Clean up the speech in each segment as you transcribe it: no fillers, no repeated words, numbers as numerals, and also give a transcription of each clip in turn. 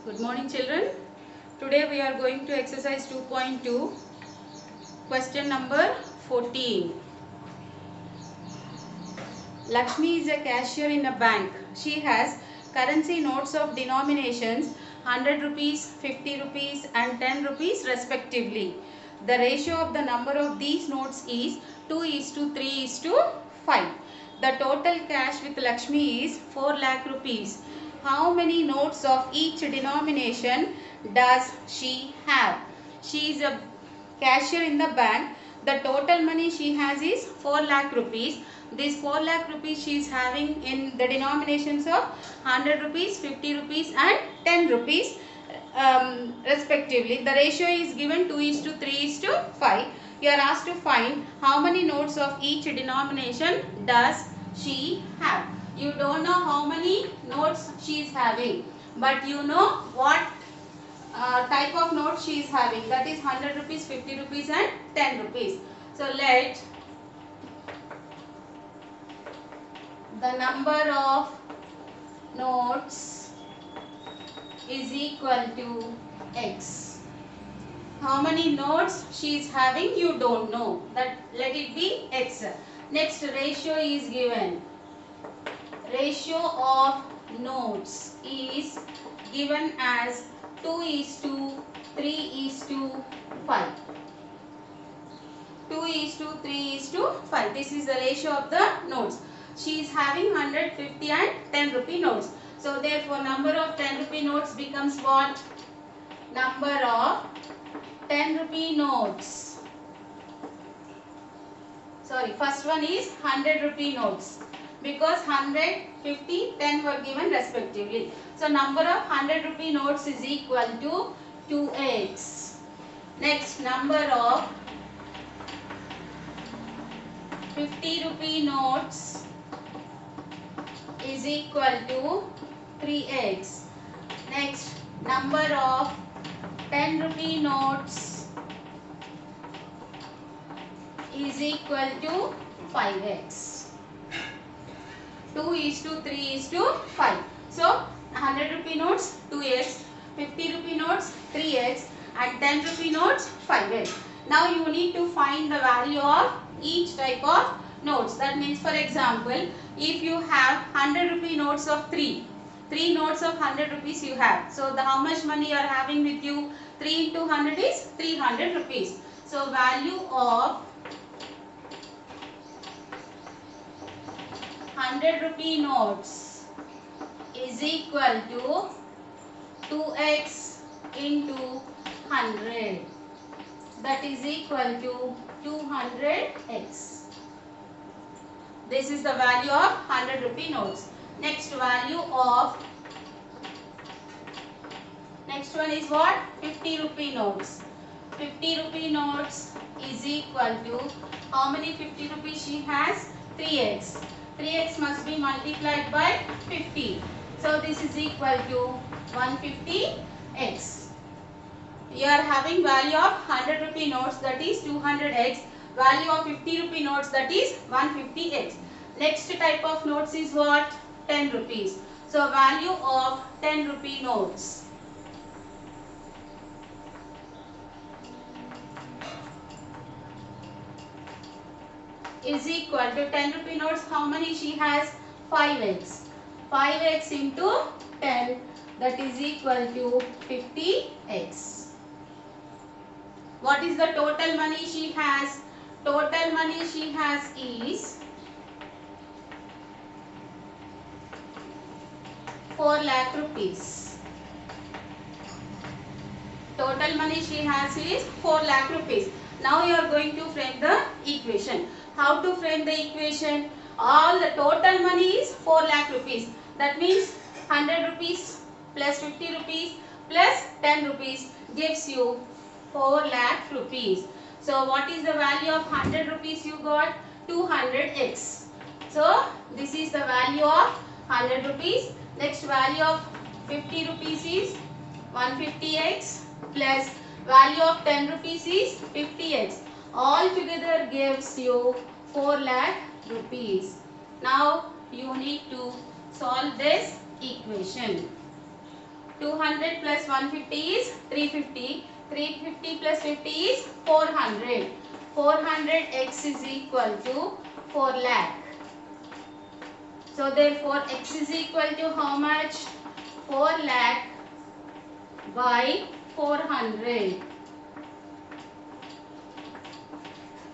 Good morning children. Today we are going to exercise 2.2, question number 14. Lakshmi is a cashier in a bank. She has currency notes of denominations 100 rupees, 50 rupees and 10 rupees respectively. The ratio of the number of these notes is 2:3:5. The total cash with Lakshmi is 4 lakh rupees. How many notes of each denomination does she have? She is a cashier in the bank. The total money she has is 4 lakh rupees. This 4 lakh rupees she is having in the denominations of 100 rupees, 50 rupees and 10 rupees respectively. The ratio is given 2:3:5. You are asked to find how many notes of each denomination does she have. You don't know how many notes she is having, but you know what type of note she is having, that is 100 rupees, 50 rupees and 10 rupees. So let the number of notes is equal to x. How many notes she is having you don't know, that let it be x. Next, ratio is given. Ratio of notes is given as 2:3:5. 2:3:5. This is the ratio of the notes. She is having 100, 50 and 10 rupee notes. So therefore number of 10 rupee notes becomes what? Number of 10 rupee notes. Sorry, first one is 100 rupee notes, because 100, 50, 10 were given respectively. So number of 100 rupee notes is equal to 2x. Next, number of 50 rupee notes is equal to 3x. Next, number of 10 rupee notes is equal to 5x. 2:3:5. So 100 rupee notes 2x, 50 rupee notes 3x and 10 rupee notes 5x. Now you need to find the value of each type of notes. That means, for example, if you have 100 rupee notes of 3 notes of 100 rupees you have. So how much money you are having with you? 3 into 100 is 300 rupees. So value of 100 rupee notes is equal to 2x into 100. That is equal to 200x. This is the value of 100 rupee notes. Next one is what? 50 rupee notes. 50 rupee notes is equal to, how many 50 rupees she has? 3x. 3x must be multiplied by 50. So this is equal to 150x. You are having value of 100 rupee notes, that is 200x. Value of 50 rupee notes, that is 150x. Next type of notes is what? 10 rupees. So value of 10 rupee notes is equal to 10 rupee notes. How many she has? 5x. 5x into 10, that is equal to 50x. What is the total money she has? Total money she has is 4 lakh rupees. Total money she has is 4 lakh rupees. Now you are going to frame the equation. How to frame the equation? All the total money is 4 lakh rupees. That means 100 rupees plus 50 rupees plus 10 rupees gives you 4 lakh rupees. So what is the value of 100 rupees you got? 200x. So this is the value of 100 rupees. Next, value of 50 rupees is 150x plus value of 10 rupees is 50x. All together gives you 4 lakh rupees. Now you need to solve this equation. 200 plus 150 is 350. 350 plus 50 is 400. 400x is equal to 4 lakh. So therefore x is equal to how much? 4 lakh by 400.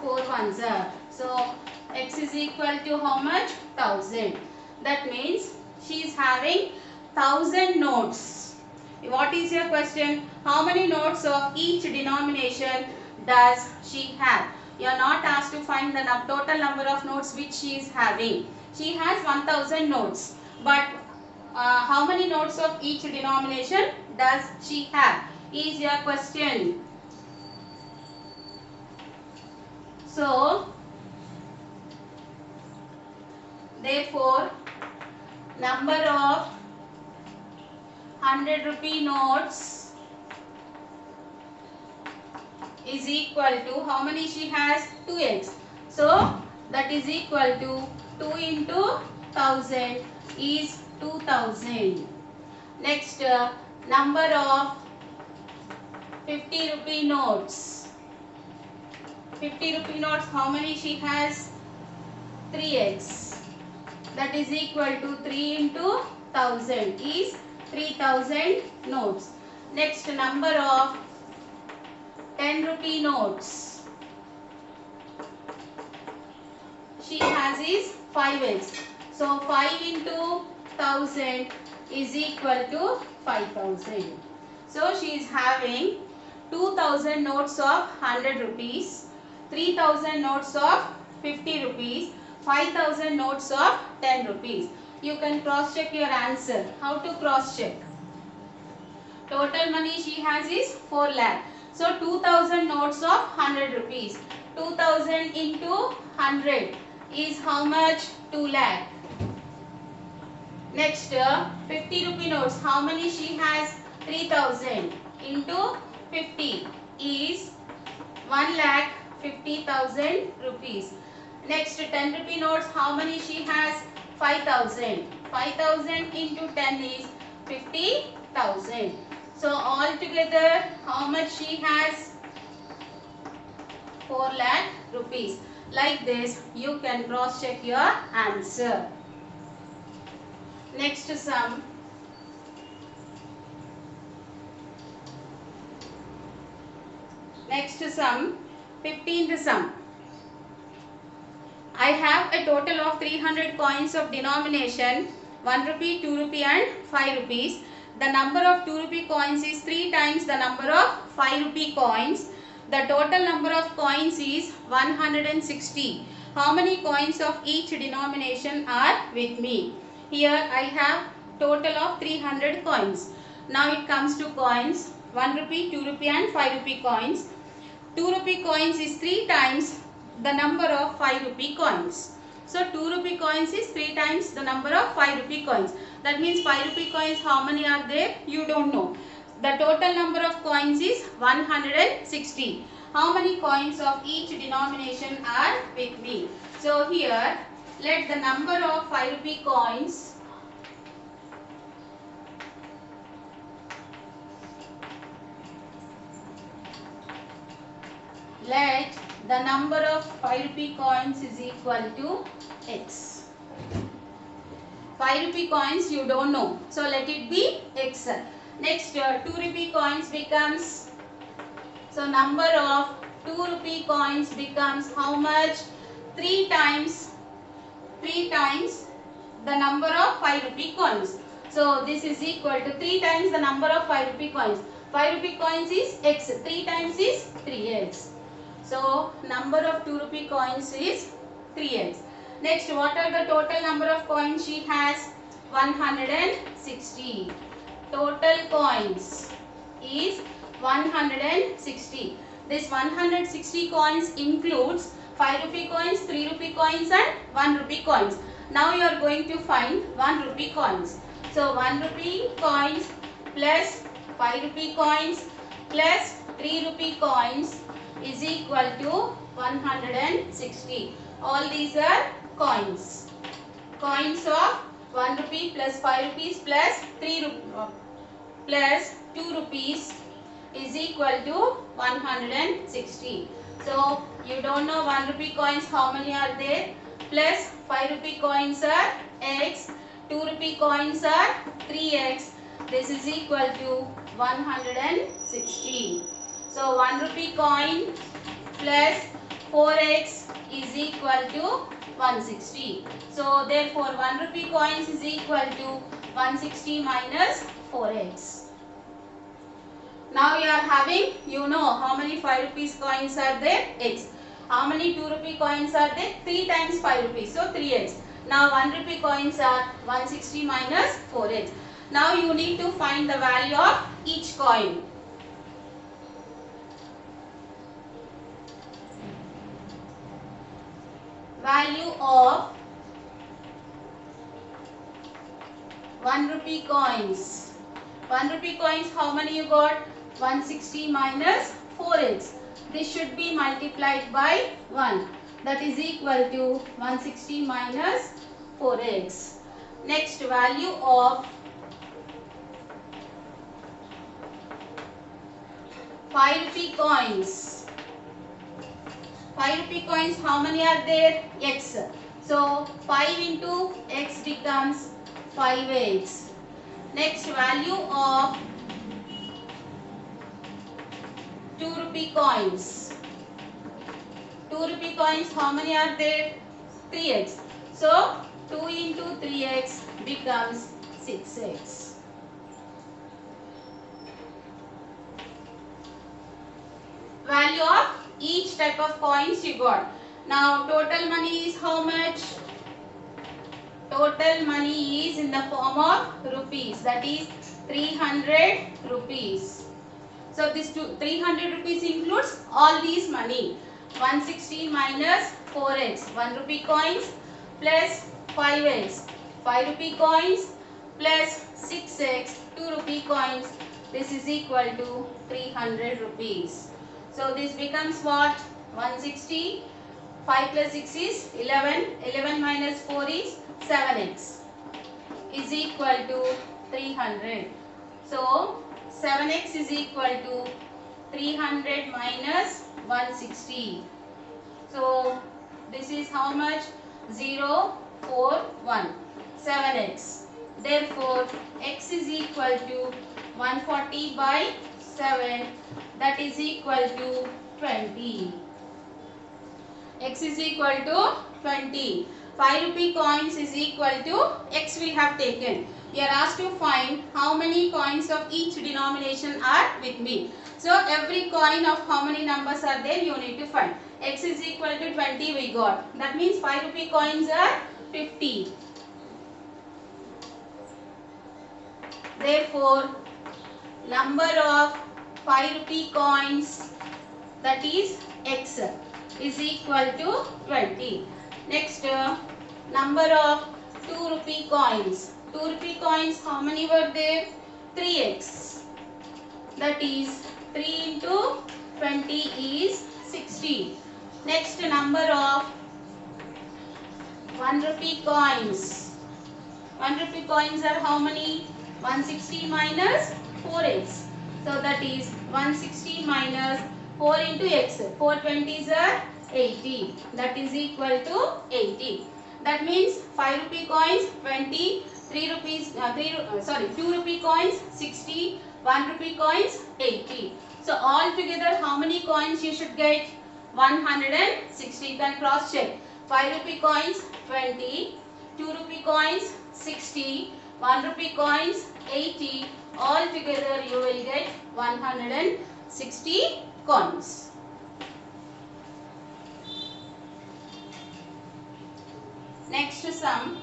4 ones are. So x is equal to how much? 1000. That means she is having 1000 notes. What is your question? How many notes of each denomination does she have? You are not asked to find the total number of notes which she is having. She has 1000 notes. But how many notes of each denomination does she have? Is your question. So, therefore, number of 100 rupee notes is equal to how many she has? 2x. So, that is equal to 2 into 1000 is 2000. Next, number of 50 rupee notes. 50 rupee notes, how many she has? 3x. That is equal to 3 into 1000 is 3000 notes. Next, number of 10 rupee notes she has is 5x. So 5 into 1000 is equal to 5000. So she is having 2000 notes of 100 rupees, 3000 notes of 50 rupees, 5000 notes of 10 rupees. You can cross check your answer. How to cross check? Total money she has is 4 lakh. So 2000 notes of 100 rupees. 2000 into 100 is how much? 2 lakh. Next, 50 rupee notes. How many she has? 3000 into 50 is 1 lakh 50,000 rupees. Next, 10 rupee notes. How many she has? 5,000. 5,000 into 10 is 50,000. So altogether, how much she has? 4 lakh rupees. Like this, you can cross check your answer. Next sum. Next sum, 15th sum. I have a total of 300 coins of denomination 1 rupee, 2 rupee and 5 rupees. The number of 2 rupee coins is 3 times the number of 5 rupee coins. The total number of coins is 160. How many coins of each denomination are with me? Here I have total of 300 coins. Now it comes to coins 1 rupee, 2 rupee and 5 rupee coins. 2 rupee coins is 3 times the number of 5 rupee coins. So 2 rupee coins is 3 times the number of 5 rupee coins. That means 5 rupee coins, how many are there? You don't know. The total number of coins is 160. How many coins of each denomination are with me? So here, let the number of 5 rupee coins let the number of 5 rupee coins is equal to x. 5 rupee coins you don't know. So let it be x. Next 2 rupee coins becomes, so number of 2 rupee coins becomes how much? 3 times the number of 5 rupee coins. So this is equal to 3 times the number of 5 rupee coins. 5 rupee coins is x. 3 times is 3x. So number of 2 rupee coins is 3x. Next, what are the total number of coins she has? 160. Total coins is 160. This 160 coins includes 5 rupee coins, 3 rupee coins and 1 rupee coins. Now you are going to find 1 rupee coins. So 1 rupee coins plus 5 rupee coins plus 3 rupee coins is equal to 160. All these are coins. Coins of 1 rupee plus 5 rupees plus 3 rupee. plus 2 rupees is equal to 160. So you don't know 1 rupee coins how many are there, plus 5 rupee coins are x, 2 rupee coins are 3x. This is equal to 160. So 1 rupee coin plus 4x is equal to 160. So therefore 1 rupee coins is equal to 160 minus 4x. Now you are having, you know how many 5 rupees coins are there? X. How many 2 rupee coins are there? 3 times 5 rupees. So 3x. Now 1 rupee coins are 160 minus 4x. Now you need to find the value of each coin. Value of 1 rupee coins. 1 rupee coins, how many you got? 160 minus 4x. This should be multiplied by 1. That is equal to 160 minus 4x. Next, value of 5 rupee coins. 5 rupee coins, how many are there? X. So 5 into x becomes 5x. Next, value of 2 rupee coins. 2 rupee coins, how many are there? 3x. So 2 into 3x becomes 6x. Value of each type of coins you got. Now total money is how much? Total money is in the form of rupees, that is 300 rupees. So this 300 rupees includes all these money. 160 minus 4x, 1 rupee coins plus 5x, 5 rupee coins plus 6x, 2 rupee coins. This is equal to 300 rupees. So this becomes what? 160, 5 plus 6 is 11, 11 minus 4 is 7x is equal to 300. So 7x is equal to 300 minus 160. So this is how much? 0, 4, 1. 7x. Therefore x is equal to 140 by 7. That is equal to 20. X is equal to 20. 5 rupee coins is equal to x we have taken. We are asked to find how many coins of each denomination are with me. So every coin of how many numbers are there you need to find. X is equal to 20 we got. That means 5 rupee coins are 50. Therefore number of 5 rupee coins, that is x, is equal to 20. Next, number of 2 rupee coins. 2 rupee coins, how many were there? 3x. That is 3 into 20 is 60. Next, number of 1 rupee coins. 1 rupee coins are how many? 160 minus 4x. So that is 160 minus 4 into x. 4 20s are 80. That is equal to 80. That means 5 rupee coins 20, 2 rupee coins 60, 1 rupee coins 80. So all together how many coins you should get? 160. You can cross check. 5 rupee coins 20, 2 rupee coins 60, 1 rupee coins 80. All together you will get 160 coins. Next sum.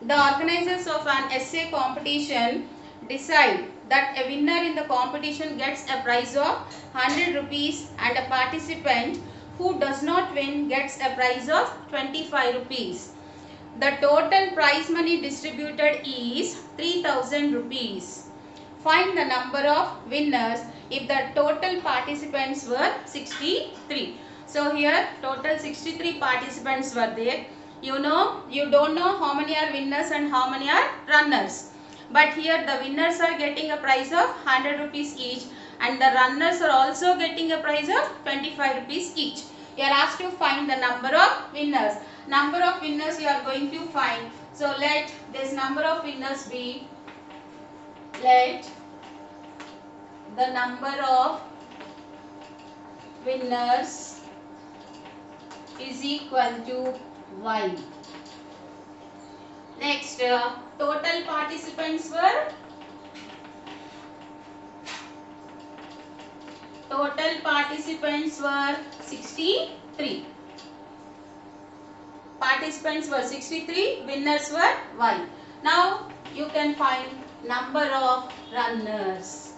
The organizers of an essay competition decide that a winner in the competition gets a prize of 100 rupees and a participant who does not win gets a prize of 25 rupees. The total prize money distributed is 3000 rupees. Find the number of winners if the total participants were 63. So here total 63 participants were there. You don't know how many are winners and how many are runners. But here the winners are getting a prize of 100 rupees each and the runners are also getting a prize of 25 rupees each. You are asked to find the number of winners. Number of winners you are going to find. So let this number of winners be, let the number of winners is equal to y. Next, total participants were 63. Participants were 63, winners were y. Now you can find number of runners.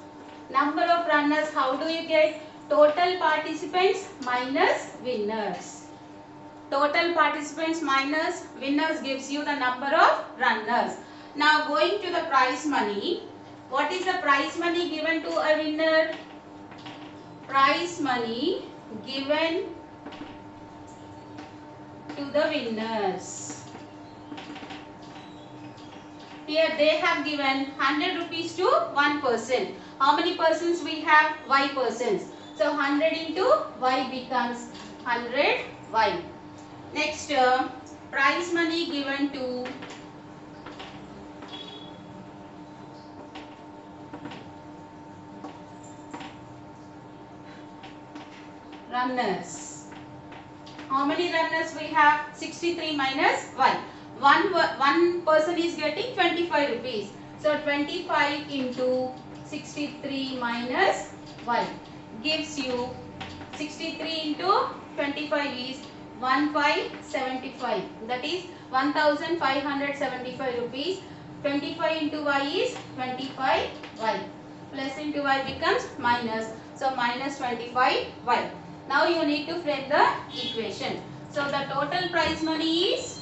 Number of runners, how do you get? Total participants minus winners. Total participants minus winners gives you the number of runners. Now going to the prize money. What is the prize money given to a winner? Prize money given to the winners. Here they have given 100 rupees to one person. How many persons we have? Y persons. So 100 into y becomes 100 y. Next, prize money given to runners. How many runners we have? 63 minus y. One person is getting 25 rupees. So 25 into 63 minus y gives you 63 into 25 is 1575. That is 1575 rupees. 25 into y is 25 y. Plus into y becomes minus. So minus 25 y. Now you need to frame the equation. So the total prize money is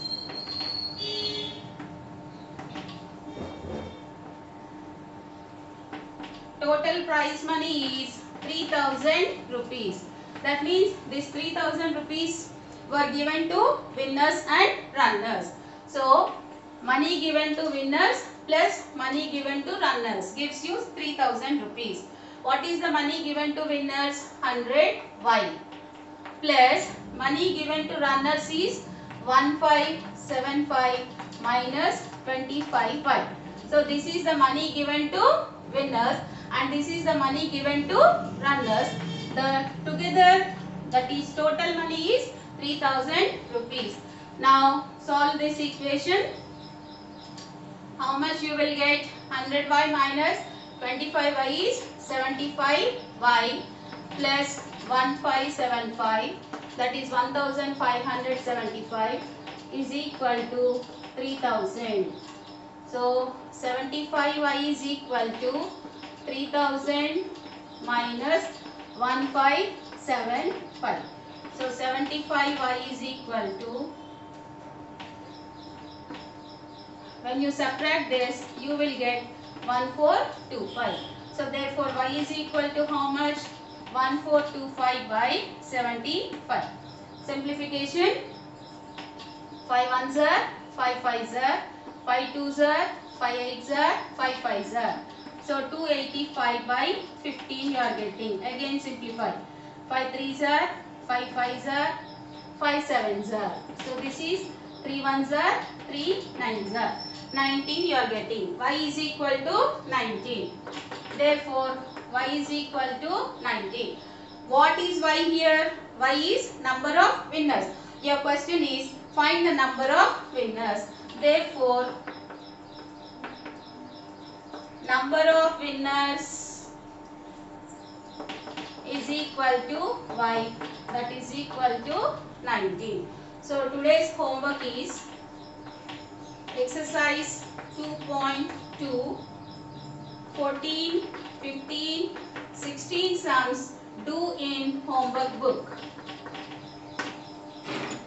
total prize money is 3000 rupees. That means this 3000 rupees were given to winners and runners. So money given to winners plus money given to runners gives you 3000 rupees. What is the money given to winners? 100 y plus money given to runners is 1575 minus 25 y. So this is the money given to winners and this is the money given to runners. The together, that is total money is 3000 rupees. Now solve this equation. How much you will get? 100y minus 25y is 75y plus 1575, that is 1575 is equal to 3000. So 75y is equal to 3000 minus 1575. So 75y is equal to, when you subtract this, you will get 1425. So therefore y is equal to how much? 1425 by 75. Simplification. 5 ones are, 5 5s are, 5 2s are, 5 8s are, 5 5s are. So 285 by 15 you are getting. Again simplify. 5 3s are, 5 5s are, 5 7s are. So this is 3 1s are, 3 9s are. 19 you are getting. Y is equal to 19. Therefore y is equal to 19. What is y here? Y is number of winners. Your question is find the number of winners. Therefore number of winners is equal to y, that is equal to 19. So today's homework is exercise 2.2, 14, 15, 16 sums do in homework book.